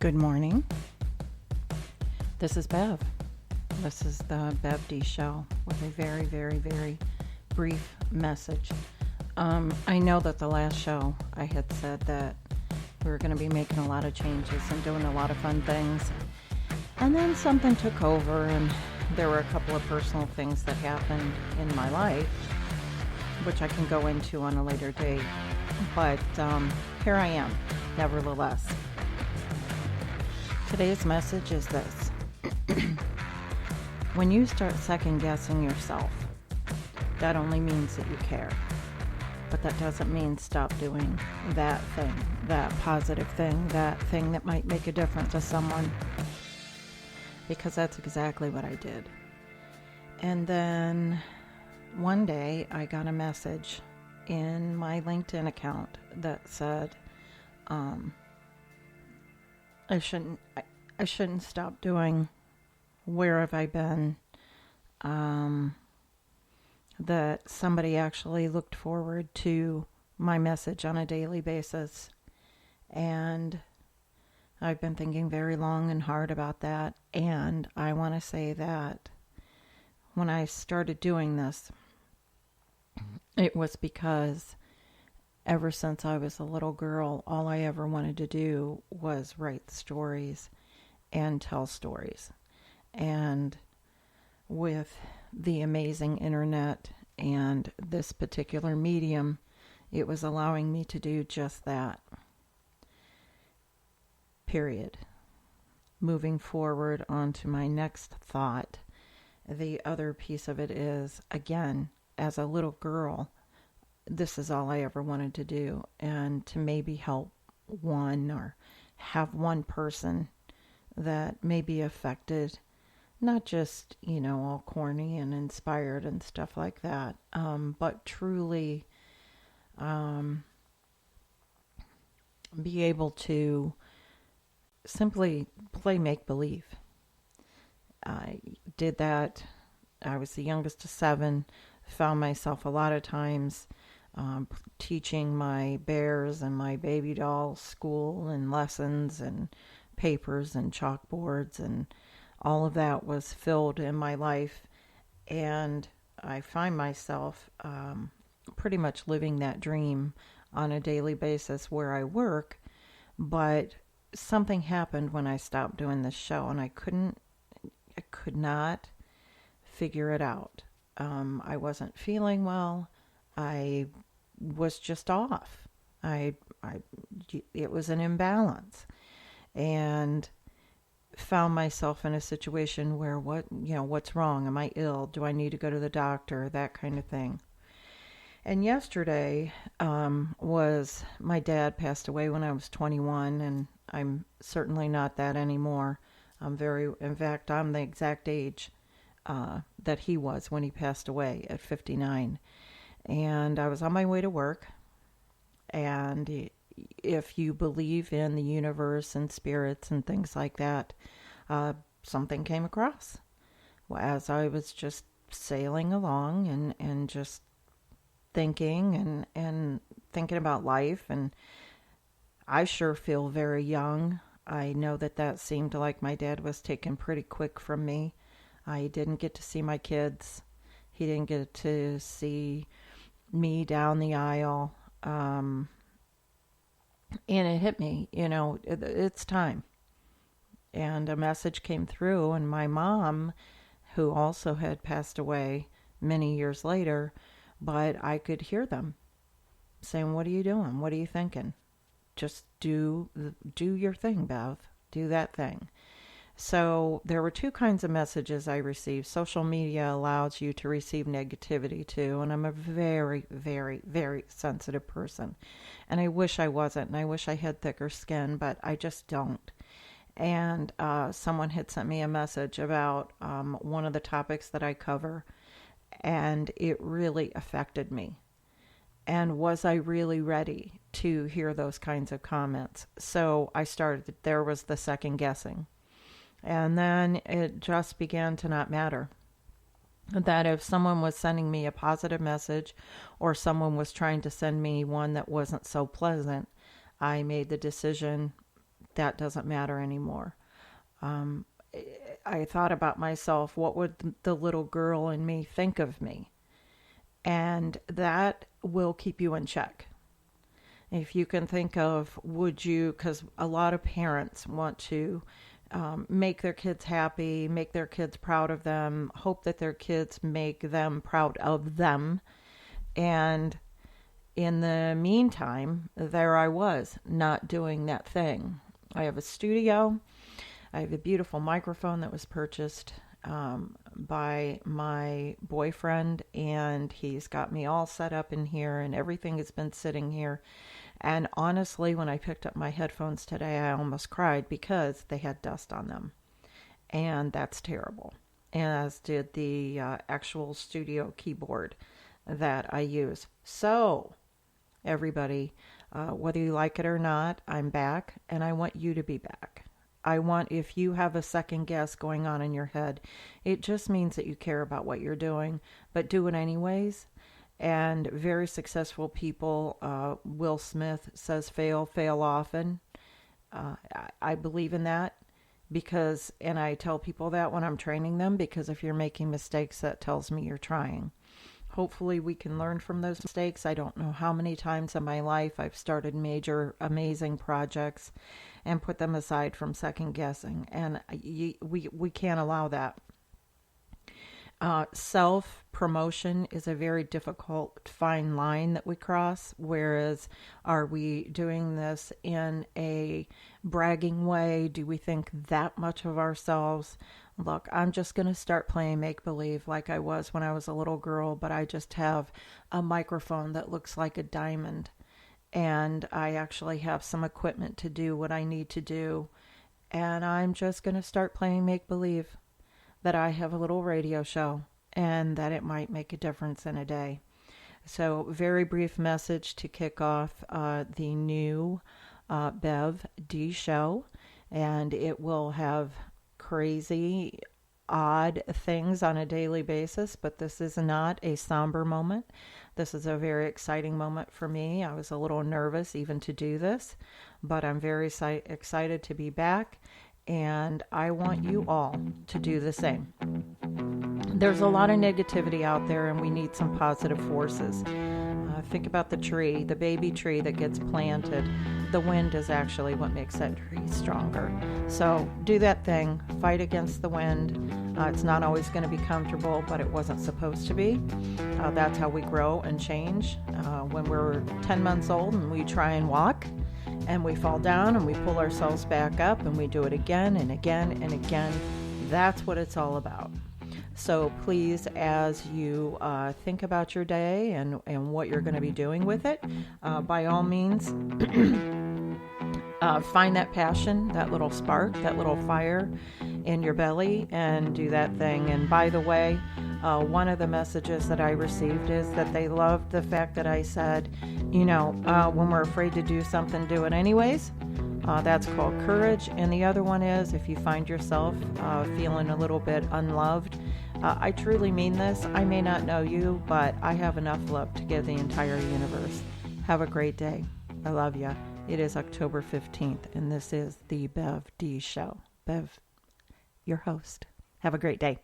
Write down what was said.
Good morning. This is Bev. This is the Bev D Show with a very, very, very brief message. I know that the last show I had said that we were going to be making a lot of changes and doing a lot of fun things. And then something took over, and there were a couple of personal things that happened in my life, which I can go into on a later date. But here I am, nevertheless. Today's message is this. When you start second guessing yourself, that only means that you care. But that doesn't mean stop doing that thing, that positive thing, that thing that might make a difference to someone. Because that's exactly what I did. And then one day I got a message in my LinkedIn account that said, I shouldn't stop doing Where Have I Been? That somebody actually looked forward to my message on a daily basis. And I've been thinking very long and hard about that. And I want to say that when I started doing this, it was because ever since I was a little girl, all I ever wanted to do was write stories and tell stories. And with the amazing internet and this particular medium, it was allowing me to do just that. Period. Moving forward onto my next thought, the other piece of it is, again, as a little girl, this is all I ever wanted to do, and to maybe help one or have one person that may be affected, not just, all corny and inspired and stuff like that, but truly be able to simply play make-believe. I did that. I was the youngest of 7, found myself a lot of times teaching my bears and my baby doll school and lessons and papers and chalkboards, and all of that was filled in my life. And I find myself pretty much living that dream on a daily basis where I work. But something happened when I stopped doing this show, and I could not figure it out. I wasn't feeling well. I was just off. It was an imbalance, and found myself in a situation where what's wrong? Am I ill? Do I need to go to the doctor? That kind of thing. And yesterday was my dad passed away when I was 21, and I'm certainly not that anymore. I'm the exact age that he was when he passed away at 59. And I was on my way to work, and if you believe in the universe and spirits and things like that, something came across as I was just sailing along and just thinking and thinking about life. And I sure feel very young. I know that seemed like my dad was taken pretty quick from me. I didn't get to see my kids. He didn't get to see me down the aisle. And it hit me, it's time. And a message came through, and my mom, who also had passed away many years later, but I could hear them saying, "What are you doing? What are you thinking? Just do your thing, Bev. Do that thing." So there were two kinds of messages I received. Social media allows you to receive negativity too, and I'm a very, very, very sensitive person. And I wish I wasn't, and I wish I had thicker skin, but I just don't. And someone had sent me a message about one of the topics that I cover, and it really affected me. And was I really ready to hear those kinds of comments? So there was the second guessing. And then it just began to not matter. That if someone was sending me a positive message or someone was trying to send me one that wasn't so pleasant, I made the decision that doesn't matter anymore. I thought about myself, what would the little girl in me think of me? And that will keep you in check. If you can think of, would you, because a lot of parents want to make their kids happy, make their kids proud of them, hope that their kids make them proud of them. And in the meantime, there I was, not doing that thing. I have a studio. I have a beautiful microphone that was purchased by my boyfriend, and he's got me all set up in here, and everything has been sitting here. And honestly, when I picked up my headphones today, I almost cried because they had dust on them. And that's terrible. As did the actual studio keyboard that I use. So, everybody, whether you like it or not, I'm back, and I want you to be back. I want, if you have a second guess going on in your head, it just means that you care about what you're doing, but do it anyways. And very successful people, Will Smith says fail often. I believe in that because, and I tell people that when I'm training them, because if you're making mistakes, that tells me you're trying. Hopefully we can learn from those mistakes. I don't know how many times in my life I've started major, amazing projects and put them aside from second guessing. And we can't allow that. Self-promotion is a very difficult fine line that we cross, whereas are we doing this in a bragging way? Do we think that much of ourselves? Look, I'm just going to start playing make-believe like I was when I was a little girl, but I just have a microphone that looks like a diamond, and I actually have some equipment to do what I need to do, and I'm just going to start playing make-believe that I have a little radio show and that it might make a difference in a day. So, very brief message to kick off the new Bev D show, and it will have crazy, odd things on a daily basis, but this is not a somber moment. This is a very exciting moment for me. I was a little nervous even to do this, but I'm very excited to be back. And I want you all to do the same. There's a lot of negativity out there, and we need some positive forces. Think about the tree, the baby tree that gets planted. The wind is actually what makes that tree stronger. So do that thing. Fight against the wind. It's not always going to be comfortable, but it wasn't supposed to be. That's how we grow and change. When we're 10 months old and we try and walk, and we fall down and we pull ourselves back up and we do it again and again and again. That's what it's all about. So please, as you think about your day and what you're going to be doing with it, by all means, find that passion, that little spark, that little fire in your belly and do that thing. And by the way, one of the messages that I received is that they loved the fact that I said, when we're afraid to do something, do it anyways. That's called courage. And the other one is if you find yourself feeling a little bit unloved, I truly mean this. I may not know you, but I have enough love to give the entire universe. Have a great day. I love you. It is October 15th, and this is the Bev D Show. Bev, your host. Have a great day.